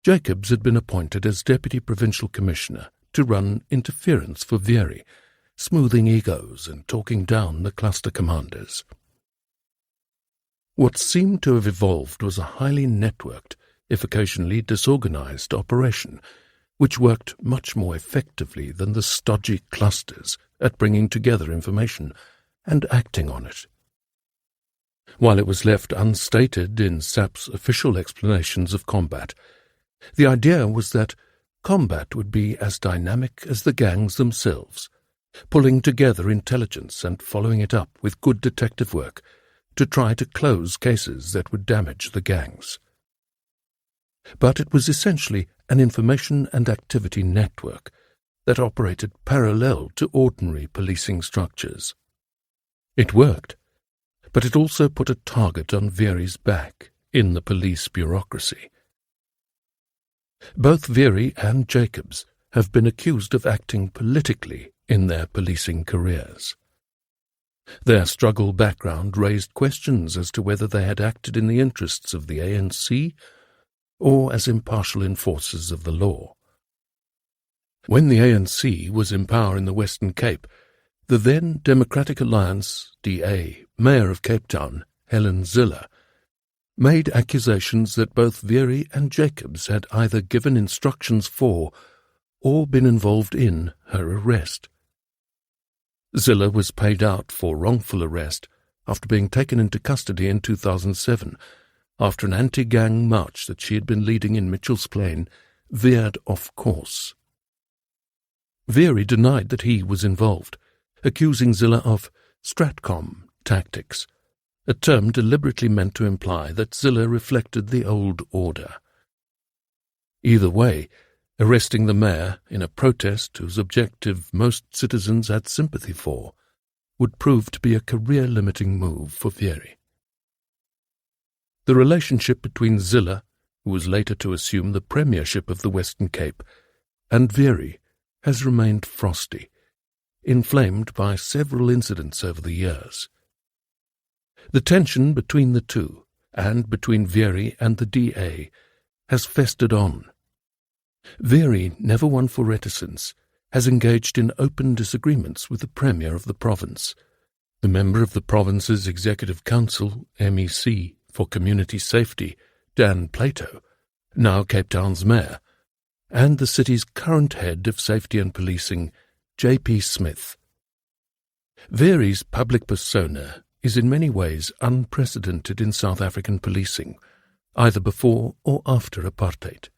Jacobs had been appointed as Deputy Provincial Commissioner to run interference for Vieri, smoothing egos and talking down the cluster commanders. What seemed to have evolved was a highly networked, if occasionally disorganized, operation, which worked much more effectively than the stodgy clusters at bringing together information and acting on it. While it was left unstated in SAP's official explanations of combat, the idea was that combat would be as dynamic as the gangs themselves, pulling together intelligence and following it up with good detective work to try to close cases that would damage the gangs. But it was essentially an information and activity network that operated parallel to ordinary policing structures. It worked, but it also put a target on Vieri's back in the police bureaucracy. Both Vieri and Jacobs have been accused of acting politically in their policing careers. Their struggle background raised questions as to whether they had acted in the interests of the ANC or as impartial enforcers of the law. When the ANC was in power in the Western Cape, the then Democratic Alliance DA Mayor of Cape Town, Helen Zille, made accusations that both Vieri and Jacobs had either given instructions for or been involved in her arrest. Zille was paid out for wrongful arrest after being taken into custody in 2007 after an anti-gang march that she had been leading in Mitchell's Plain veered off course. Vieri denied that he was involved, accusing Zille of stratcom tactics, a term deliberately meant to imply that Zille reflected the old order. Either way, arresting the mayor in a protest whose objective most citizens had sympathy for would prove to be a career-limiting move for Vieri. The relationship between Zille, who was later to assume the premiership of the Western Cape, and Vieri has remained frosty, inflamed by several incidents over the years. The tension between the two, and between Vieri and the DA, has festered on. Vieri, never one for reticence, has engaged in open disagreements with the Premier of the province, the member of the province's Executive Council, MEC, for Community Safety, Dan Plato, now Cape Town's Mayor, and the city's current head of safety and policing, J.P. Smith. Vieri's public persona is in many ways unprecedented in South African policing, either before or after apartheid.